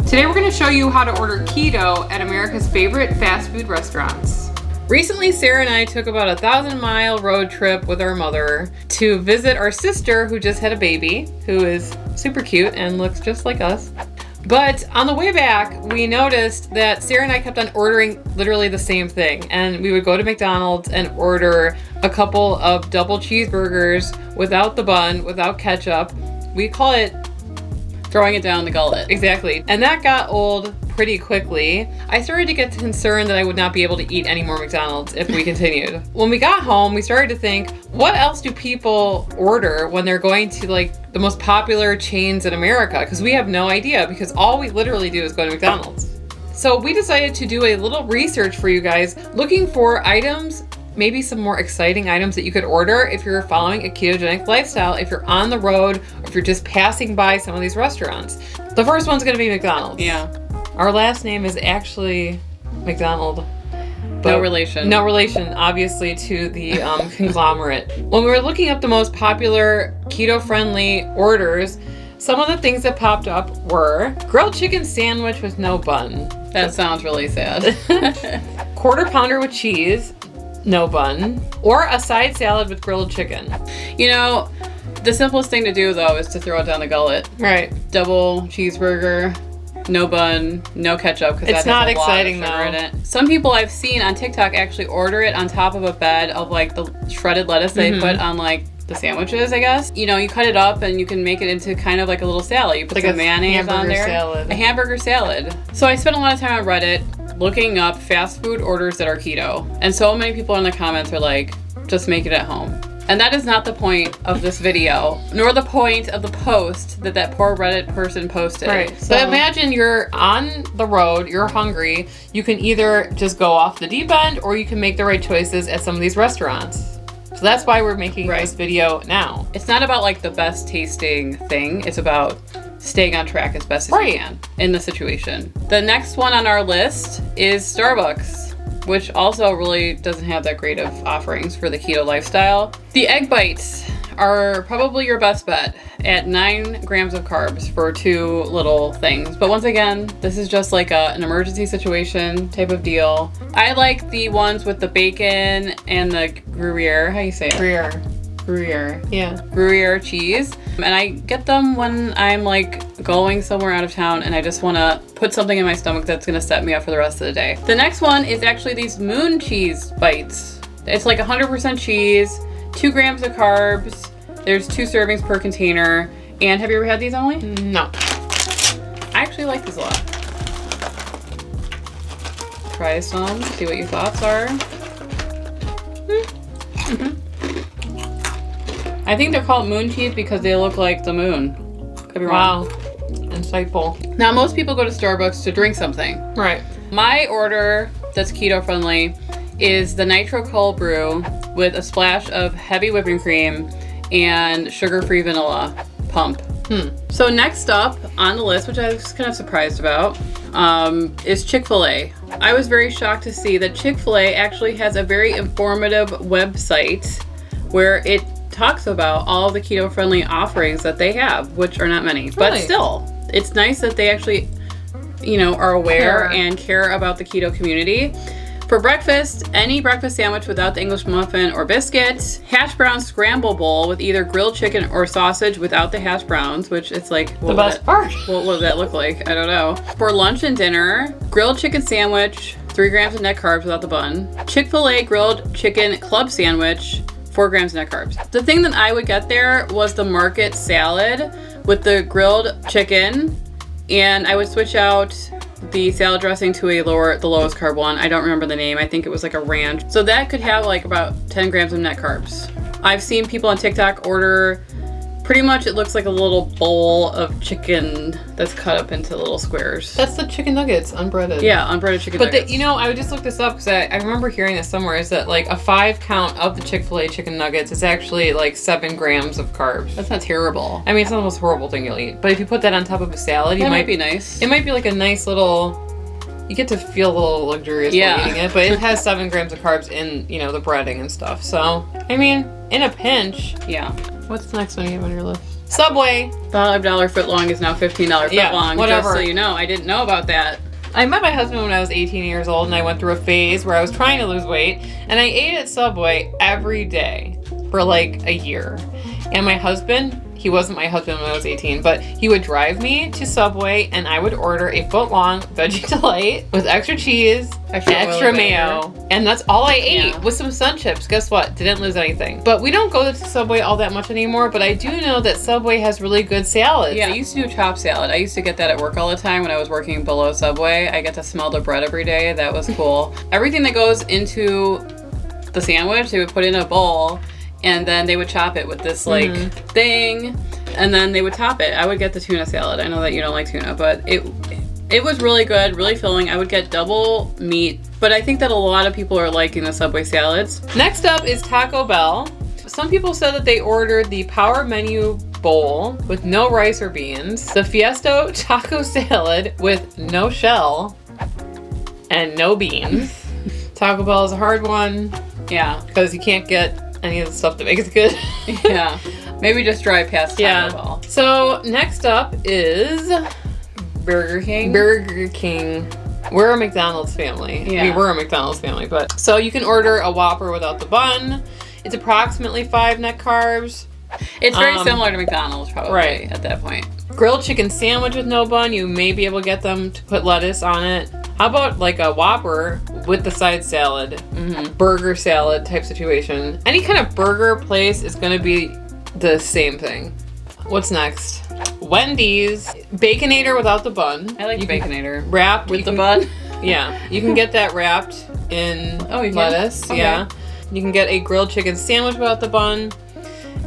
Today we're going to show you how to order keto at America's favorite fast food restaurants. Recently, Sarah and I took about a 1,000-mile road trip with our mother to visit our sister who just had a baby, who is super cute and looks just like us. But on the way back, we noticed that Sarah and I kept on ordering literally the same thing. And we would go to McDonald's and order a couple of double cheeseburgers without the bun, without ketchup. We call it throwing it down the gullet. Exactly. And that got old pretty quickly. I started to get concerned that I would not be able to eat any more McDonald's if we continued. When we got home, we started to think, what else do people order when they're going to like the most popular chains in America? Because we have no idea, because all we literally do is go to McDonald's. So we decided to do a little research for you guys, looking for items, maybe some more exciting items that you could order if you're following a ketogenic lifestyle, if you're on the road, or if you're just passing by some of these restaurants. The first one's gonna be McDonald's. Yeah. Our last name is actually McDonald. No relation. No relation, obviously, to the conglomerate. When we were looking up the most popular keto-friendly orders, some of the things that popped up were grilled chicken sandwich with no bun. That sounds really sad. Quarter pounder with cheese, no bun, or a side salad with grilled chicken. You know, the simplest thing to do though is to throw it down the gullet. Right. Double cheeseburger, no bun, no ketchup, because it's not exciting though. In it. Some people I've seen on TikTok actually order it on top of a bed of like the shredded lettuce they put on like the sandwiches, I guess. You know, you cut it up and you can make it into kind of like a little salad. You put like some mayonnaise on there. Salad. A hamburger salad. So I spent a lot of time on Reddit looking up fast food orders that are keto. And so many people in the comments are like, just make it at home. And that is not the point of this video, nor the point of the post that poor Reddit person posted. Right. So imagine you're on the road, you're hungry. You can either just go off the deep end or you can make the right choices at some of these restaurants. So that's why we're making this video now. It's not about like the best tasting thing. It's about staying on track as best as you can in the situation. The next one on our list is Starbucks, which also really doesn't have that great of offerings for the keto lifestyle. The egg bites are probably your best bet at 9 grams of carbs for 2 little things. But once again, this is just like an emergency situation type of deal. I like the ones with the bacon and the Gruyere. How you say it? Gruyere. Yeah. Gruyere cheese. And I get them when I'm like going somewhere out of town and I just want to put something in my stomach that's going to set me up for the rest of the day. The next one is actually these moon cheese bites. It's like 100% cheese, 2 grams of carbs. There's 2 servings per container. And have you ever had these, Emily? No. I actually like these a lot. Try some, see what your thoughts are. I think they're called moon cheese because they look like the moon. Could be wrong. Wow. Insightful. Now, most people go to Starbucks to drink something. Right. My order that's keto friendly is the Nitro Cold Brew with a splash of heavy whipping cream and sugar-free vanilla pump. So next up on the list, which I was kind of surprised about, is Chick-fil-A. I was very shocked to see that Chick-fil-A actually has a very informative website where it talks about all the keto-friendly offerings that they have, which are not many. Really? But still, it's nice that they actually, you know, are aware and care about the keto community. For breakfast, any breakfast sandwich without the English muffin or biscuit, hash brown scramble bowl with either grilled chicken or sausage without the hash browns, which it's like the best part. What would that look like? I don't know. For lunch and dinner, grilled chicken sandwich, 3 grams of net carbs without the bun. Chick-fil-A grilled chicken club sandwich, 4 grams of net carbs. The thing that I would get there was the market salad with the grilled chicken, and I would switch out the salad dressing to the lowest carb one. I don't remember the name. I think it was like a ranch. So that could have like about 10 grams of net carbs. I've seen people on TikTok order, pretty much it looks like a little bowl of chicken that's cut up into little squares. That's the chicken nuggets, unbreaded. Yeah, unbreaded chicken nuggets. But you know, I would just look this up because I remember hearing this somewhere, is that like a 5 count of the Chick-fil-A chicken nuggets is actually like 7 grams of carbs. That's not terrible. I mean, it's not the most horrible thing you'll eat. But if you put that on top of a salad, might be nice. It might be like a nice little, you get to feel a little luxurious while eating it, but it has 7 grams of carbs in, you know, the breading and stuff. So, I mean, in a pinch. Yeah. What's the next one you have on your list? Subway. $5 foot long is now $15 foot long. Whatever. Just so you know, I didn't know about that. I met my husband when I was 18 years old, and I went through a phase where I was trying to lose weight, and I ate at Subway every day for like a year. And my husband, he wasn't my husband when I was 18, but he would drive me to Subway, and I would order a foot-long veggie delight with extra cheese, extra mayo, and that's all I ate with some Sun Chips. Guess what? Didn't lose anything. But we don't go to Subway all that much anymore, but I do know that Subway has really good salads. Yeah, I used to do chopped salad. I used to get that at work all the time when I was working below Subway. I get to smell the bread every day. That was cool. Everything that goes into the sandwich, they would put in a bowl, and then they would chop it with this like thing, and then they would top it. I would get the tuna salad. I know that you don't like tuna, but it was really good, really filling. I would get double meat, but I think that a lot of people are liking the Subway salads. Next up is Taco Bell. Some people said that they ordered the Power Menu Bowl with no rice or beans, the Fiesta Taco Salad with no shell and no beans. Taco Bell is a hard one. Yeah. Because you can't get any of the stuff that makes it good. Yeah. Maybe just drive past Taco Bell. So next up is Burger King. Burger King. We're a McDonald's family. Yeah. We were a McDonald's family, but so you can order a Whopper without the bun. It's approximately 5 net carbs. It's very similar to McDonald's probably at that point. Grilled chicken sandwich with no bun. You may be able to get them to put lettuce on it. How about like a Whopper with the side salad, burger salad type situation? Any kind of burger place is going to be the same thing. What's next? Wendy's Baconator without the bun. I like Baconator. Wrapped with the bun. Yeah, you can get that wrapped in lettuce. Okay. Yeah, you can get a grilled chicken sandwich without the bun,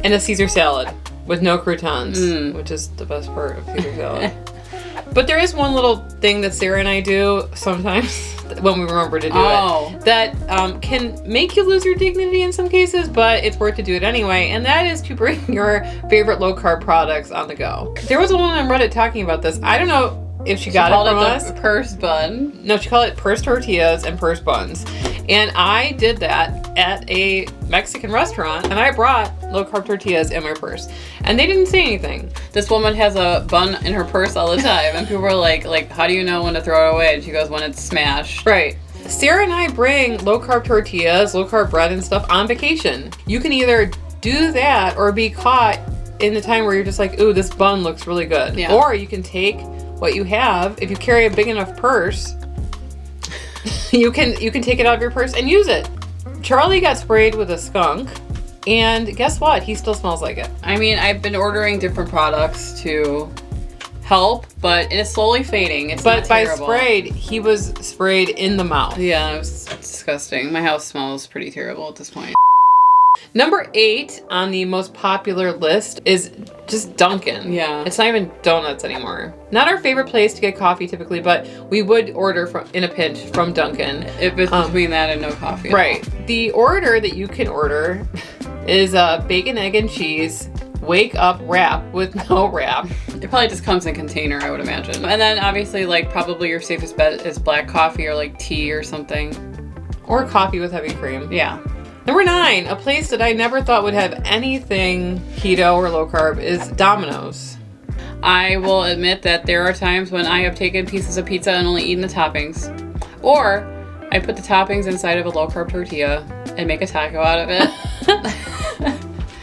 and a Cesar salad with no croutons, which is the best part of Caesar salad. But there is one little thing that Sarah and I do sometimes when we remember to do it that can make you lose your dignity in some cases, but it's worth to do it anyway, and that is to bring your favorite low-carb products on the go. There was a woman on Reddit talking about this. I don't know if she got it from us. Purse bun. No, she called it purse tortillas and purse buns. And I did that at a Mexican restaurant, and I brought low-carb tortillas in my purse. And they didn't say anything. This woman has a bun in her purse all the time, and people are like, how do you know when to throw it away? And she goes, when it's smashed. Right. Sarah and I bring low-carb tortillas, low-carb bread and stuff on vacation. You can either do that or be caught in the time where you're just like, ooh, this bun looks really good. Yeah. Or you can take what you have. If you carry a big enough purse, you can take it out of your purse and use it. Charlie got sprayed with a skunk, and guess what? He still smells like it. I mean, I've been ordering different products to help, but it is slowly fading. It's not terrible. By sprayed, he was sprayed in the mouth. Yeah, it was disgusting. My house smells pretty terrible at this point. Number 8 on the most popular list is just Duncan. Yeah. It's not even donuts anymore. Not our favorite place to get coffee typically, but we would order in a pinch from Duncan. If it's between that and no coffee. Right. The order that you can order is bacon, egg, and cheese, wake up wrap with no wrap. It probably just comes in a container, I would imagine. And then obviously, like, probably your safest bet is black coffee or like tea or something. Or coffee with heavy cream. Yeah. Number 9, a place that I never thought would have anything keto or low carb is Domino's. I will admit that there are times when I have taken pieces of pizza and only eaten the toppings. Or I put the toppings inside of a low carb tortilla and make a taco out of it.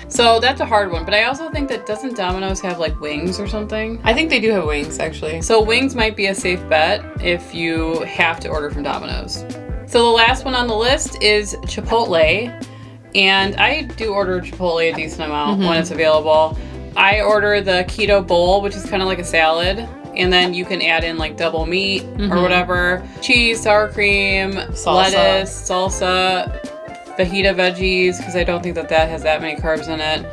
So that's a hard one. But I also think that doesn't Domino's have like wings or something? I think they do have wings, actually. So wings might be a safe bet if you have to order from Domino's. So the last one on the list is Chipotle, and I do order Chipotle a decent amount when it's available. I order the keto bowl, which is kind of like a salad, and then you can add in like double meat or whatever. Cheese, sour cream, lettuce, salsa, fajita veggies, because I don't think that has that many carbs in it.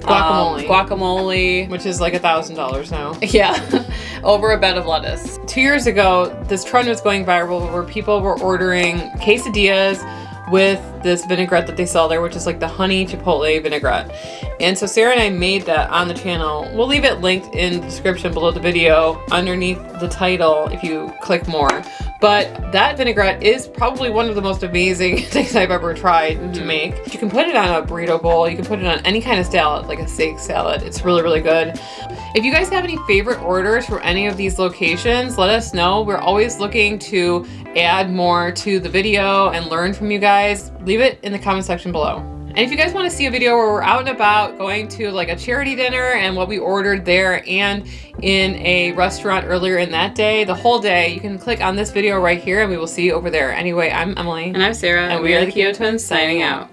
Guacamole. Which is like $1,000 now. Yeah. Over a bed of lettuce. 2 years ago, this trend was going viral where people were ordering quesadillas with this vinaigrette that they sell there, which is like the honey chipotle vinaigrette. And so Sarah and I made that on the channel. We'll leave it linked in the description below the video underneath the title if you click more. But that vinaigrette is probably one of the most amazing things I've ever tried to make. You can put it on a burrito bowl. You can put it on any kind of salad, like a steak salad. It's really, really good. If you guys have any favorite orders from any of these locations, let us know. We're always looking to add more to the video and learn from you guys. Leave it in the comment section below. And if you guys want to see a video where we're out and about going to like a charity dinner and what we ordered there and in a restaurant earlier in that day, the whole day, you can click on this video right here and we will see you over there. Anyway, I'm Emily. And I'm Sarah. And we are the Keto Twins signing out.